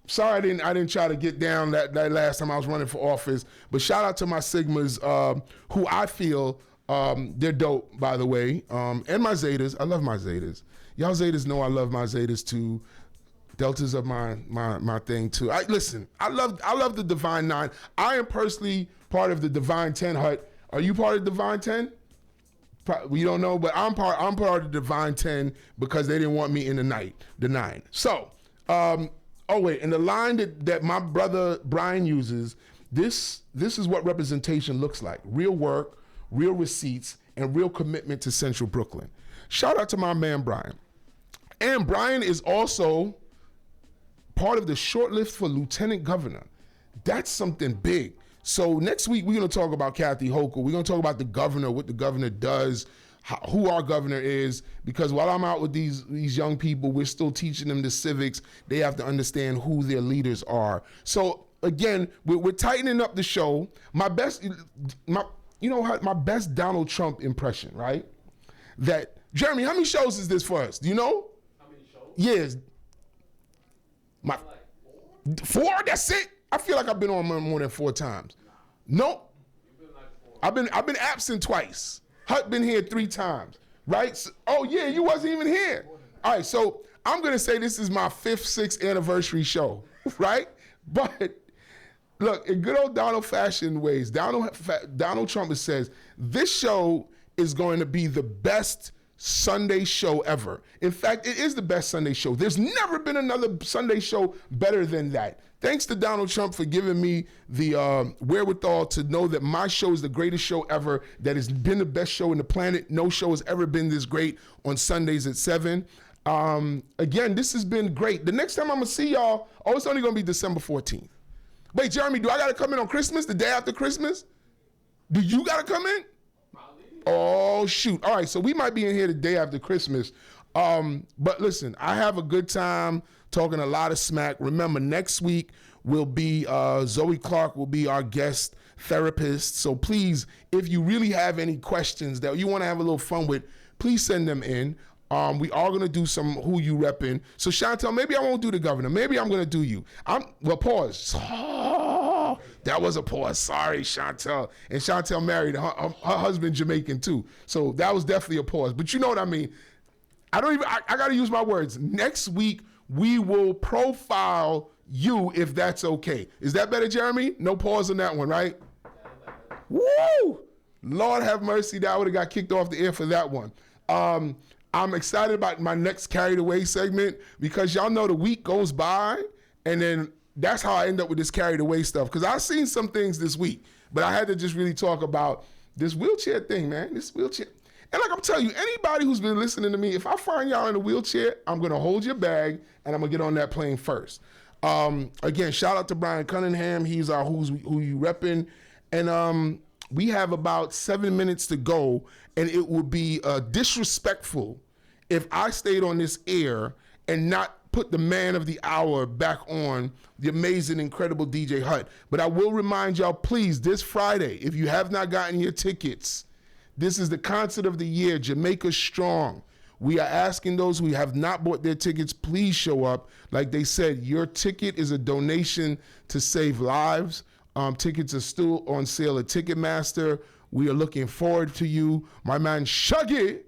Sorry, I didn't try to get down that last time I was running for office, but shout out to my Sigmas, who I feel they're dope, by the way, and my Zetas. I love my Zetas. Y'all Zetas know I love my Zetas too. Deltas are my thing too. I love the Divine Nine. I am personally part of the Divine 10 Hut. Are you part of Divine 10? We don't know, but I'm part of the Divine 10 because they didn't want me in the 9. So, and the line that my brother Brian uses, this is what representation looks like. Real work, real receipts, and real commitment to Central Brooklyn. Shout out to my man Brian. And Brian is also part of the shortlist for lieutenant governor. That's something big. So next week, we're going to talk about Kathy Hochul. We're going to talk about the governor, what the governor does, who our governor is, because while I'm out with these young people, we're still teaching them the civics. They have to understand who their leaders are. So again, we're tightening up the show. My best Donald Trump impression, right? That, Jeremy, how many shows is this for us? Do you know? How many shows? Yes. Four? That's it? I feel like I've been on more than 4 times. Nope. I've been absent twice. Hut been here 3 times, right? So, you wasn't even here. All right, so I'm gonna say this is my 5th, 6th anniversary show, right? But look, in good old Donald fashion ways, Donald Trump says this show is going to be the best Sunday show ever. In fact, it is the best Sunday show. There's never been another Sunday show better than that. Thanks to Donald Trump for giving me the wherewithal to know that my show is the greatest show ever, that has been the best show on the planet. No show has ever been this great on Sundays at 7. Again, this has been great. The next time I'm going to see y'all, it's only going to be December 14th. Wait, Jeremy, do I got to come in on Christmas, the day after Christmas? Do you got to come in? Oh, shoot. All right, so we might be in here the day after Christmas. But listen, I have a good time talking a lot of smack. Remember, next week will be Zoe Clark will be our guest therapist. So please, if you really have any questions that you want to have a little fun with, please send them in. We are going to do some who you repping. So Chantel, maybe I won't do the governor. Maybe I'm going to do you. Pause. Oh, that was a pause. Sorry, Chantel. And Chantel married her husband Jamaican too. So that was definitely a pause. But you know what I mean? I got to use my words. Next week, we will profile you if that's okay. Is that better, Jeremy? No pause on that one, right? Woo! Lord have mercy. That would have got kicked off the air for that one. I'm excited about my next Carried Away segment because y'all know the week goes by and then that's how I end up with this Carried Away stuff, because I've seen some things this week, but I had to just really talk about this wheelchair thing, man. This wheelchair. And like I'm telling you, anybody who's been listening to me, if I find y'all in a wheelchair, I'm going to hold your bag and I'm going to get on that plane first. Again, shout out to Brian Cunningham. He's our Who You Reppin'. And we have about 7 minutes to go, and it would be disrespectful if I stayed on this air and not put the man of the hour back on, the amazing, incredible DJ Hut. But I will remind y'all, please, this Friday, if you have not gotten your tickets, this is the concert of the year, Jamaica Strong. We are asking those who have not bought their tickets, please show up. Like they said, your ticket is a donation to save lives. Tickets are still on sale at Ticketmaster. We are looking forward to you. My man Shaggy.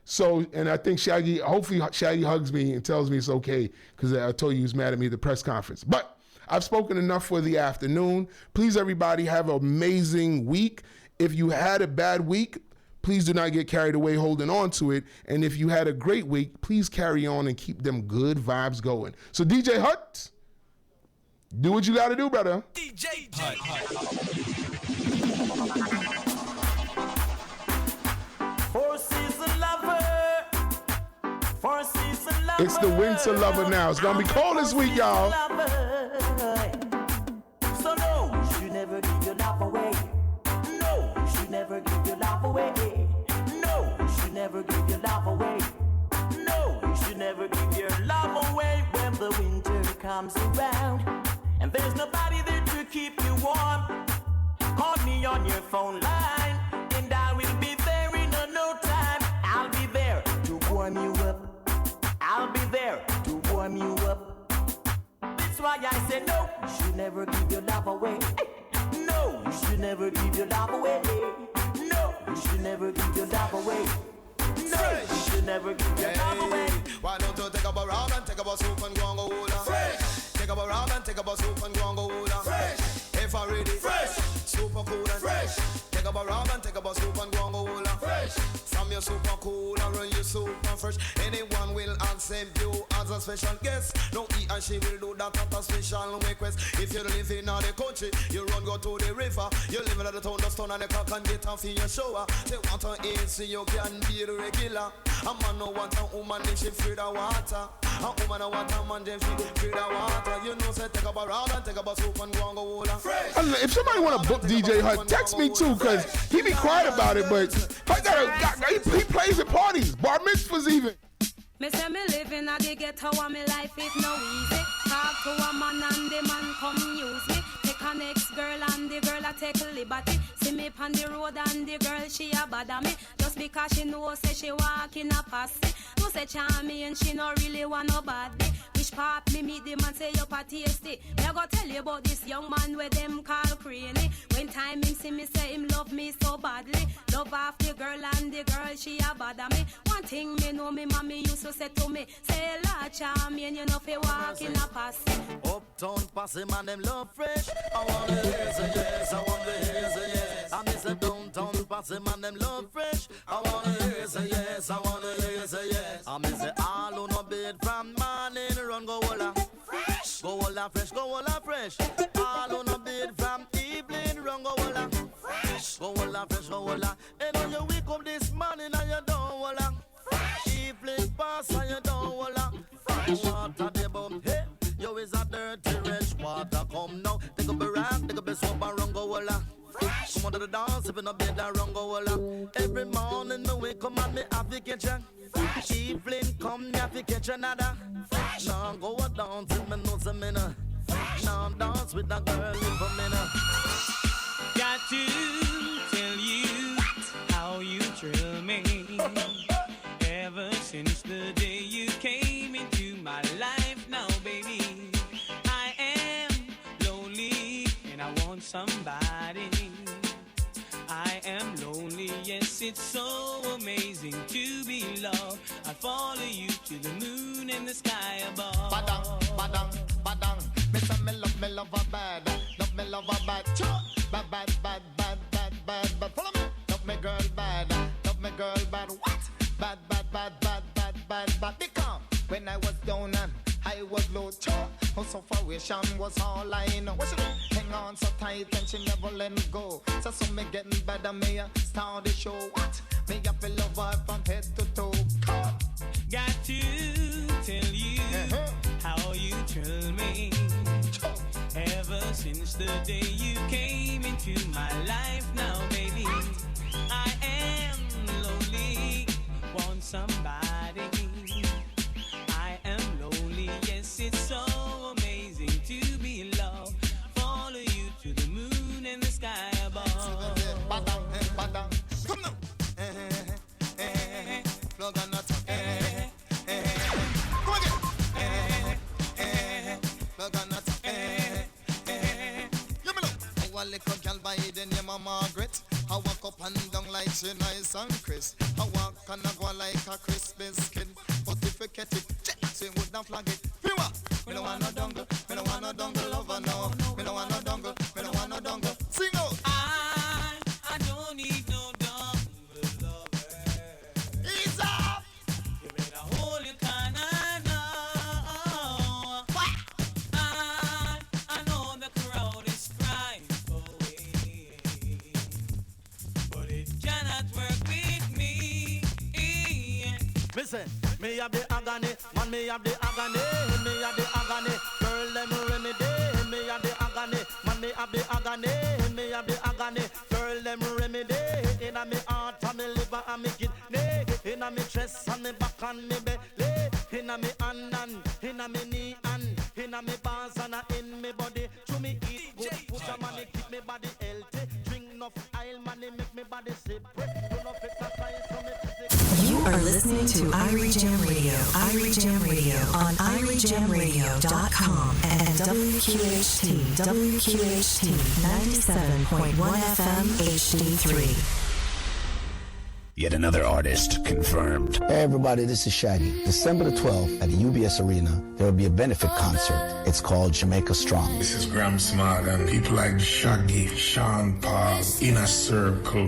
So, and I think hopefully Shaggy hugs me and tells me it's okay, because I told you he was mad at me at the press conference. But I've spoken enough for the afternoon. Please, everybody, have an amazing week. If you had a bad week, please do not get carried away holding on to it. And if you had a great week, please carry on and keep them good vibes going. So DJ Hut, do what you got to do, brother. DJ Hut. It's the winter lover now. It's gonna be cold this week, y'all. So no, you should never give your love away. No, you should never give your love away. No, you should never give your love away. No, you should never give your love away when the winter comes around and there's nobody there to keep you warm. Call me on your phone line and I will be there in no time. I'll be there to warm you up. I'll be there to warm you up. That's why I said no, you should never give your love away. No, you should never give your love away. No, you should never give your love away. No, you should never give your love away. Why don't you take up a round and take up a soup and go and go hold on? Fresh. Take up a round and take up a soup and go and go hold on. Fresh. If I ready, fresh. Super cool and fresh. Take up a round and take up a soup and go and go hold on. Fresh. From your super cool and run you super fresh. Anyone will accept you as a special guest. No, he and she will do that at a special request. If you live in the country, you run go to the river. You live in the town, the stone and the cock and get off in your shower. They want to eat so you can be the regular. A man no want a woman if she free the water. A woman no want a man if she free the water. You know say take up a round and take up a soup and go and go hold on. If somebody want to book DJ Hut, text me too, because he be quiet about it, but he plays at parties, bar mitzvahs even. Me say me living a the ghetto and me life is no easy. Talk to a man and the man come use me. Take a next girl and the girl a take liberty. See me on the road and the girl she a bother me. Just because she know say she walk in a pass. No say charming and she no really want nobody. Which part me meet the man say you pa tasty. Me a go tell you about this young man where them call Cranny. When time him see me say him love me so badly. Love off the girl and the girl she a bother me. One thing me know me mommy used to say to me, say la charming you know fi walk in a pass. Uptown passy man them love fresh. I want to hear say yes, I want to hear say yes. I miss a downtown passy man them love fresh. I want to hear say yes, I want to hear say yes. I miss it all who no bed from morning run go holla fresh. Go holla fresh, go holla fresh. All who no bed from evening run go holla fresh. Go holla fresh, go holla. And when you wake up this morning and you don't holla evening pass and you don't holla fresh water the bum. Hey, you is a dirty rich water come now. Take up a rag, take up a soap and run go holla fresh. Come on to the dance if you no bed and run go holla. Every morning me wake up and me have to catch ya fresh. Evening come me have to catch another fresh. Now go a dance if me know some minna fresh. Now dance with a girl in for minna. Got to tell you how you thrill me. Ever since the day you came into my life now, baby, I am lonely and I want somebody. I am lonely, yes, it's so amazing to be loved. I follow you to the moon and the sky above. Badang, badang, badang. Me say me love her bad. Love me love her bad. Bad, bad, bad, bad, bad, bad, bad. Follow me. Love me girl bad. Love me girl bad. What? Bad, bad, bad, bad, bad, bad, bad. Because when I was down and I was low, her sufferation was all I know. What she do? Hang on so tight and she never let me go. So me getting better, me start the show. What? Me have to love her from head to toe. Got to tell you how you thrill me. Ever since the day you came into my life now, baby, I am lonely, want somebody. I am lonely, yes, it's so amazing to be in love. Follow you to the moon and the sky above. Come now. Plug and attack. Come again. Plug and attack. You me look. I little girl by the name of Margaret. I walk up and down like she nice and crisp. I walk and I go like a crisp biscuit. But if you catch it, she would not flag it. Me no want no dongle. Me no want no dongle lover, no. Me no want no dongle. Me no want no dongle. Sing out. I don't need no dongle lover. Ease up. You better hold your kind of know. I know the crowd is crying for me, but it cannot work with me. Listen, me have the agony, man, me have the agony, me have the agony. Girl, let me remedy, me have the agony, man, me have the agony, me have the agony. Girl, let me remedy. Inna me heart, and me liver, and me kidney. Inna me chest, and me back, and me belly. Inna me hand, and inna me knee, and inna me balls, and in me body. To me eat good food, and money keep me body healthy. Drink enough oil, money make me body separate. Do enough exercise, so me physical. You are listening to Irie Jam Radio, Irie Jam Radio on IrieJamRadio.com and WQHT 97.1 FM HD3. Yet another artist confirmed. Hey everybody, this is Shaggy. December the 12th at the UBS Arena, there will be a benefit concert. It's called Jamaica Strong. This is Graham Smart and people like Shaggy, Sean Paul, Inner Circle.